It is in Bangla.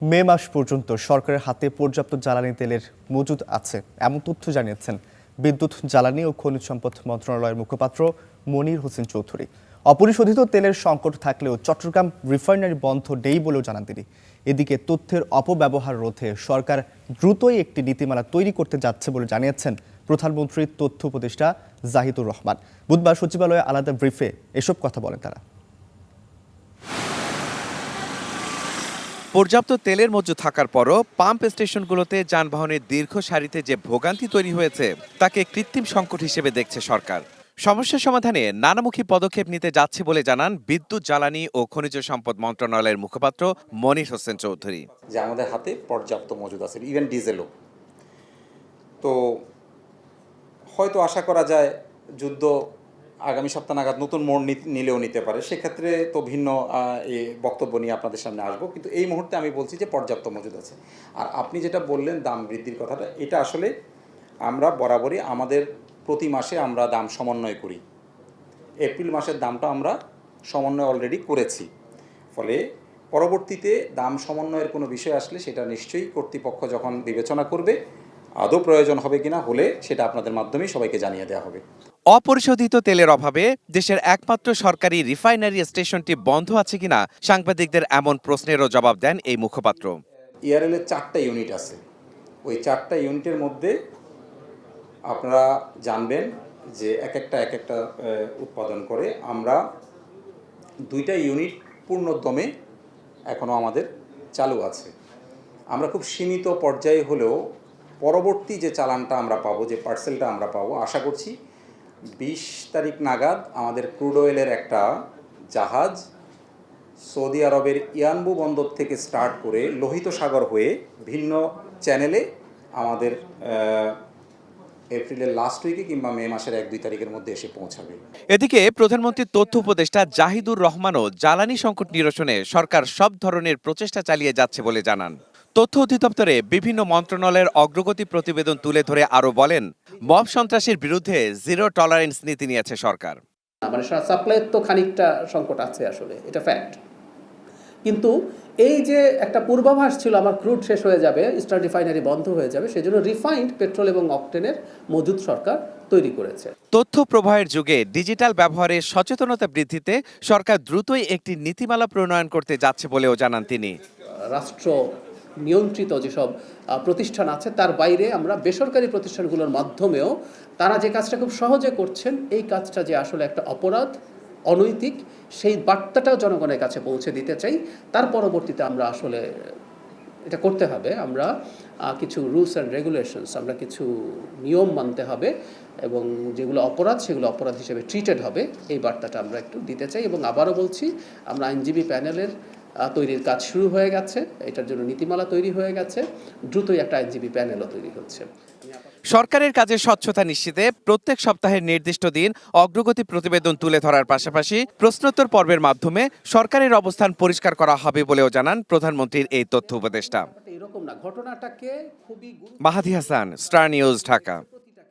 মে মাস পর্যন্ত সরকারের হাতে পর্যাপ্ত জ্বালানি তেলের মজুদ আছে এমন তথ্য জানিয়েছেন বিদ্যুৎ, জ্বালানি ও খনিজ সম্পদ মন্ত্রণালয়ের মুখপাত্র মনির হোসেন চৌধুরী। অপরিশোধিত তেলের সংকট থাকলেও চট্টগ্রাম রিফাইনারি বন্ধ নেই বলেও জানান তিনি। এদিকে তথ্যের অপব্যবহার রোধে সরকার দ্রুতই একটি নীতিমালা তৈরি করতে যাচ্ছে বলে জানিয়েছেন প্রধানমন্ত্রীর তথ্য উপদেষ্টা জাহিদুর রহমান। বুধবার সচিবালয়ে আলাদা ব্রিফে এসব কথা বলেন তারা। পর্যাপ্ত তেলের মজুদ থাকার পরও পাম্প স্টেশনগুলোতে যানবাহনের দীর্ঘ সারিতে যে ভোগান্তি তৈরি হয়েছে তাকে কৃত্রিম সংকট হিসেবে দেখছে সরকার। সমস্যা সমাধানে নানামুখী পদক্ষেপ নিতে যাচ্ছে বলে জানান বিদ্যুৎ, জ্বালানি ও খনিজ সম্পদ মন্ত্রণালয়ের মুখপাত্র মনির হোসেন চৌধুরী। যে আমাদের হাতে পর্যাপ্ত মজুদ আছে, ইভেন ডিজেলও। তো হয়তো আশা করা যায় যুদ্ধ আগামী সপ্তাহ নাগাদ নতুন মোড় নিলেও নিতে পারে, সেক্ষেত্রে তো ভিন্ন বক্তব্য নিয়ে আপনাদের সামনে আসবো। কিন্তু এই মুহূর্তে আমি বলছি যে পর্যাপ্ত মজুদ আছে। আর আপনি যেটা বললেন দাম বৃদ্ধির কথাটা, এটা আসলে আমরা বরাবরই আমাদের প্রতি মাসে আমরা দাম সমন্বয় করি। এপ্রিল মাসের দামটা আমরা সমন্বয় অলরেডি করেছি, ফলে পরবর্তীতে দাম সমন্বয়ের কোনো বিষয় আসলে সেটা নিশ্চয়ই কর্তৃপক্ষ যখন বিবেচনা করবে আদৌ প্রয়োজন হবে কিনা, হলে সেটা আপনাদের মাধ্যমেই সবাইকে জানিয়ে দেওয়া হবে। অপরিশোধিত তেলের অভাবে দেশের একমাত্র সরকারি রিফাইনারি স্টেশনটি বন্ধ আছে কিনা সাংবাদিকদের এমন প্রশ্নেরও জবাব দেন এই মুখপাত্র। ERL-এর 4টা ইউনিট আছে, ওই 4টা ইউনিটের মধ্যে আপনারা জানবেন যে এক একটা উৎপাদন করে। আমরা 2টা ইউনিট পূর্ণদমে এখনও আমাদের চালু আছে। আমরা খুব সীমিত পর্যায়ে হলেও পরবর্তী যে চালানটা আমরা পাবো, যে পার্সেলটা আমরা পাবো, আশা করছি 20 তারিখ নাগাদ আমাদের ক্রুড অয়েলের একটা জাহাজ সৌদি আরবের ইয়ানবু বন্দর থেকে স্টার্ট করে লোহিত সাগর হয়ে ভিন্ন চ্যানেলে আমাদের এপ্রিলের লাস্ট উইকে কিংবা মে মাসের 1-2 তারিখের মধ্যে এসে পৌঁছাবে। এদিকে প্রধানমন্ত্রীর তথ্য উপদেষ্টা জাহিদুর রহমানও জ্বালানি সংকট নিরসনে সরকার সব ধরনের প্রচেষ্টা চালিয়ে যাচ্ছে বলে জানান। তথ্য অধিদপ্তরে বিভিন্ন মন্ত্রণালয়ের অগ্রগতি প্রতিবেদন তুলে ধরে আরও বলেন, মব সন্ত্রাসের বিরুদ্ধে জিরো টলারেন্স নীতি নিয়েছে সরকার। মানে সাপ্লাইয়ের তো খানিকটা সংকট আছে, আসলে এটা ফ্যাক্ট। কিন্তু এই যে একটা পূর্বাভাস ছিল আমার ক্রুড শেষ হয়ে যাবে, ইস্টার্ন রিফাইনারি বন্ধ হয়ে যাবে, সেজন্য রিফাইন্ড পেট্রোল এবং অকটেনের মজুদ সরকার তৈরি করেছে। তথ্য প্রবাহের যুগে ডিজিটাল ব্যবহারের সচেতনতা বৃদ্ধিতে সরকার দ্রুতই একটি নীতিমালা প্রণয়ন করতে যাচ্ছে বলেও জানান তিনি। রাষ্ট্র নিয়ন্ত্রিত যেসব প্রতিষ্ঠান আছে তার বাইরে আমরা বেসরকারি প্রতিষ্ঠানগুলোর মাধ্যমেও তারা যে কাজটা খুব সহজে করছেন, এই কাজটা যে আসলে একটা অপরাধ, অনৈতিক, সেই বার্তাটাও জনগণের কাছে পৌঁছে দিতে চাই। তার পরবর্তীতে আমরা আসলে এটা করতে হবে, আমরা কিছু রুলস অ্যান্ড রেগুলেশনস, আমরা কিছু নিয়ম মানতে হবে এবং যেগুলো অপরাধ সেগুলো অপরাধ হিসেবে ট্রিটেড হবে, এই বার্তাটা আমরা একটু দিতে চাই। এবং আবারও বলছি, আমরা আইনজীবী প্যানেলের তৈরির কাজ শুরু হয়ে গেছে, এটার জন্য নীতিমালা তৈরি হয়ে গেছে, দ্রুতই একটা আইনজীবী প্যানেলও তৈরি হচ্ছে। সরকারের কাজে স্বচ্ছতা নিশ্চিতে প্রত্যেক সপ্তাহের নির্দিষ্ট দিন অগ্রগতি প্রতিবেদন তুলে ধরার পাশাপাশি প্রশ্নোত্তর পর্বের মাধ্যমে সরকারের অবস্থান পরিষ্কার করা হবে বলেও জানান প্রধানমন্ত্রীর এই তথ্য উপদেষ্টা। এরকম না, ঘটনাটাকে খুবই মাহাদি হাসান, স্টার নিউজ, ঢাকা।